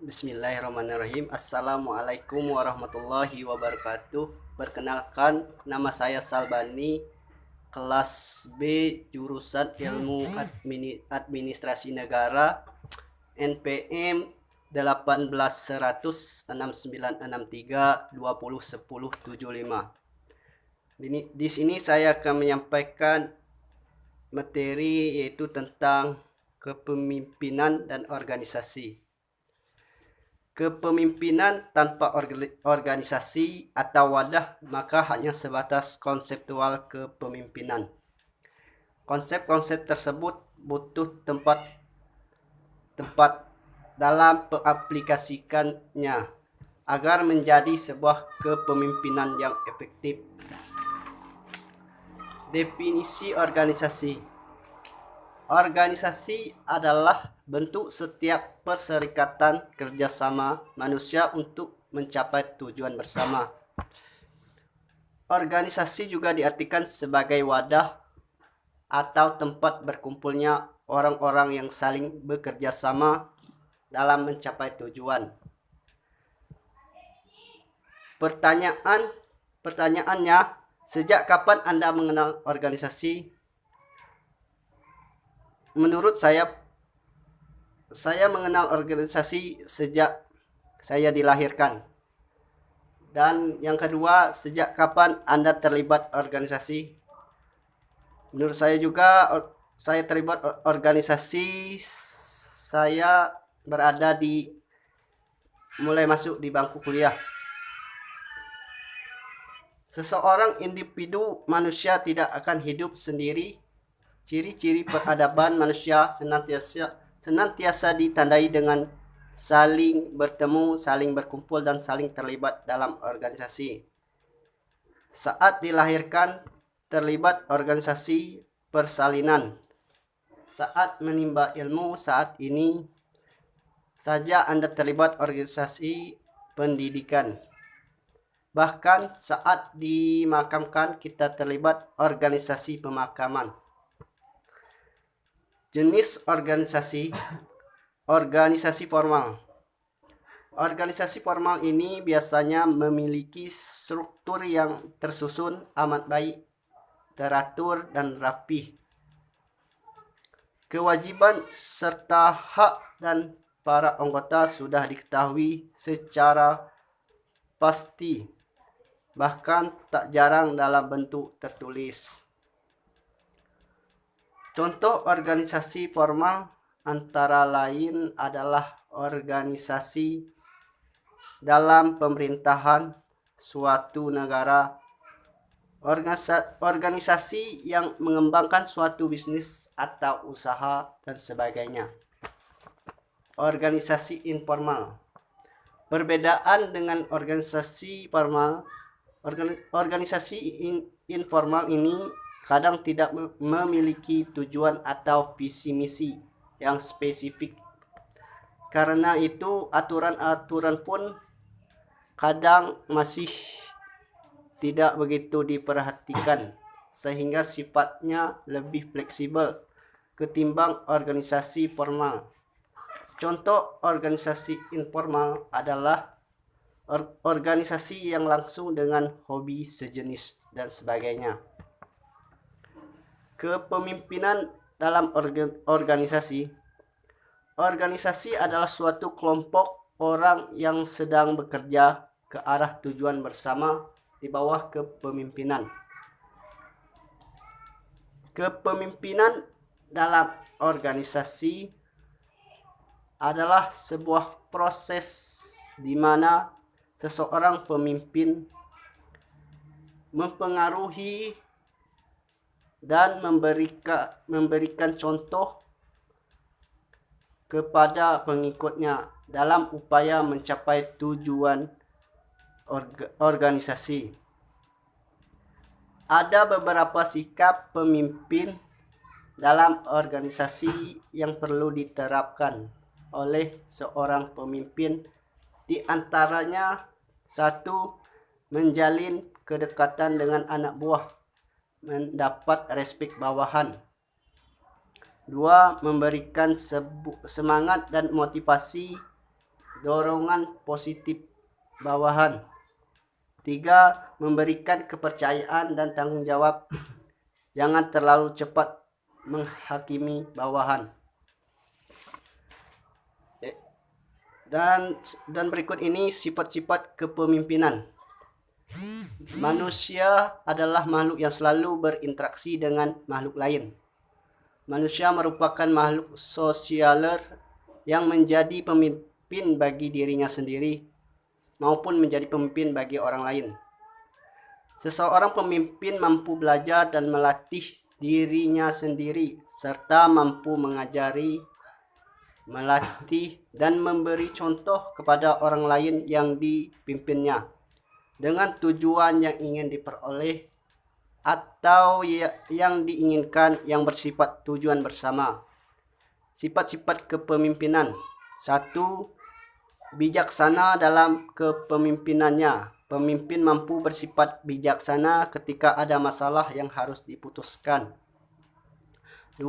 Bismillahirrahmanirrahim. Assalamualaikum warahmatullahi wabarakatuh. Perkenalkan, nama saya Salbani, kelas B, jurusan Ilmu Administrasi Negara, NPM 18.100.6963.2010.75. Di sini saya akan menyampaikan materi yaitu tentang kepemimpinan dan organisasi. Kepemimpinan tanpa organisasi atau wadah maka hanya sebatas konseptual kepemimpinan. Konsep-konsep tersebut butuh tempat dalam mengaplikasikannya agar menjadi sebuah kepemimpinan yang efektif. Definisi organisasi. Organisasi adalah bentuk setiap perserikatan kerjasama manusia untuk mencapai tujuan bersama. Organisasi juga diartikan sebagai wadah atau tempat berkumpulnya orang-orang yang saling bekerja sama dalam mencapai tujuan. Pertanyaannya, sejak kapan Anda mengenal organisasi? Menurut saya mengenal organisasi sejak saya dilahirkan. Dan yang kedua, sejak kapan Anda terlibat organisasi? Menurut saya juga saya terlibat organisasi saya berada di mulai masuk di bangku kuliah. Seseorang individu manusia tidak akan hidup sendiri. Ciri-ciri peradaban manusia senantiasa ditandai dengan saling bertemu, saling berkumpul, dan saling terlibat dalam organisasi. Saat dilahirkan, terlibat organisasi persalinan. Saat menimba ilmu, saat ini saja Anda terlibat organisasi pendidikan. Bahkan saat dimakamkan, kita terlibat organisasi pemakaman. Jenis organisasi. Organisasi formal. Organisasi formal ini biasanya memiliki struktur yang tersusun amat baik, teratur, dan rapih. Kewajiban serta hak dan para anggota sudah diketahui secara pasti, bahkan tak jarang dalam bentuk tertulis. Contoh organisasi formal antara lain adalah organisasi dalam pemerintahan suatu negara, organisasi yang mengembangkan suatu bisnis atau usaha, dan sebagainya. Organisasi informal. Perbedaan dengan organisasi formal, organisasi informal ini kadang tidak memiliki tujuan atau visi misi yang spesifik. Karena itu aturan-aturan pun kadang masih tidak begitu diperhatikan, sehingga sifatnya lebih fleksibel ketimbang organisasi formal. Contoh organisasi informal adalah organisasi yang langsung dengan hobi sejenis dan sebagainya. Kepemimpinan dalam organisasi. Organisasi adalah suatu kelompok orang yang sedang bekerja ke arah tujuan bersama di bawah kepemimpinan. Kepemimpinan dalam organisasi adalah sebuah proses di mana seseorang pemimpin mempengaruhi dan memberikan contoh kepada pengikutnya dalam upaya mencapai tujuan organisasi. Ada beberapa sikap pemimpin dalam organisasi yang perlu diterapkan oleh seorang pemimpin, di antaranya: 1. Menjalin kedekatan dengan anak buah, mendapat respek bawahan. 2. Memberikan semangat dan motivasi dorongan positif bawahan. 3. Memberikan kepercayaan dan tanggung jawab. Jangan terlalu cepat menghakimi bawahan. Dan berikut ini sifat-sifat kepemimpinan. Manusia adalah makhluk yang selalu berinteraksi dengan makhluk lain. Manusia merupakan makhluk sosialer yang menjadi pemimpin bagi dirinya sendiri maupun menjadi pemimpin bagi orang lain. Seseorang pemimpin mampu belajar dan melatih dirinya sendiri serta mampu mengajari, melatih, dan memberi contoh kepada orang lain yang dipimpinnya dengan tujuan yang ingin diperoleh atau yang diinginkan yang bersifat tujuan bersama. Sifat-sifat kepemimpinan. 1. Bijaksana dalam kepemimpinannya. Pemimpin mampu bersifat bijaksana ketika ada masalah yang harus diputuskan. 2.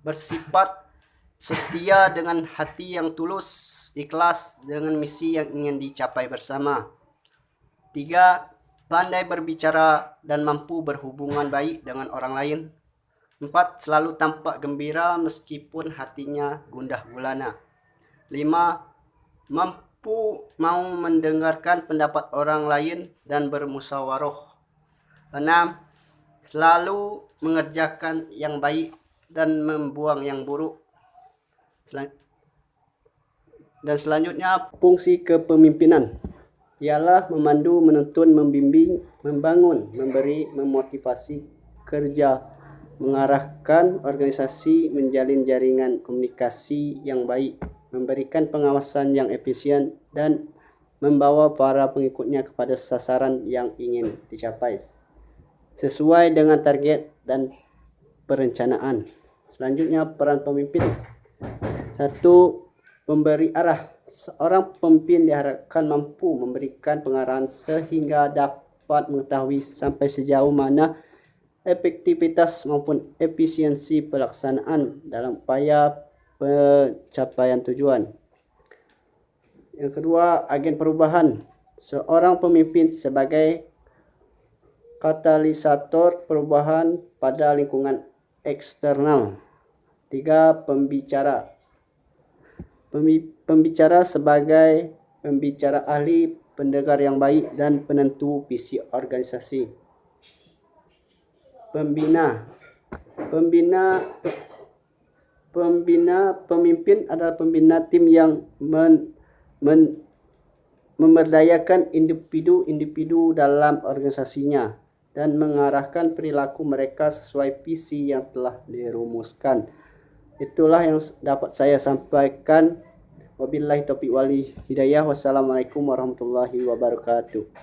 Bersifat setia dengan hati yang tulus, ikhlas dengan misi yang ingin dicapai bersama. 3. Pandai berbicara dan mampu berhubungan baik dengan orang lain. 4. Selalu tampak gembira meskipun hatinya gundah gulana. 5. Mampu mau mendengarkan pendapat orang lain dan bermusyawarah. 6. Selalu mengerjakan yang baik dan membuang yang buruk. Dan selanjutnya, fungsi kepemimpinan ialah memandu, menuntun, membimbing, membangun, memberi, memotivasi kerja, mengarahkan organisasi, menjalin jaringan komunikasi yang baik, memberikan pengawasan yang efisien, dan membawa para pengikutnya kepada sasaran yang ingin dicapai sesuai dengan target dan perencanaan. Selanjutnya, peran pemimpin. 1. Pemberi arah. Seorang pemimpin diharapkan mampu memberikan pengarahan sehingga dapat mengetahui sampai sejauh mana efektivitas maupun efisiensi pelaksanaan dalam upaya pencapaian tujuan. Yang kedua, agen perubahan. Seorang pemimpin sebagai katalisator perubahan pada lingkungan eksternal. 3. Pembicara. Pembicara sebagai pembicara ahli, pendengar yang baik, dan penentu visi organisasi. Pembina. Pemimpin adalah pembina tim yang memberdayakan individu-individu dalam organisasinya dan mengarahkan perilaku mereka sesuai visi yang telah dirumuskan. Itulah yang dapat saya sampaikan. Wabillahi taufiq wal hidayah. Wassalamualaikum warahmatullahi wabarakatuh.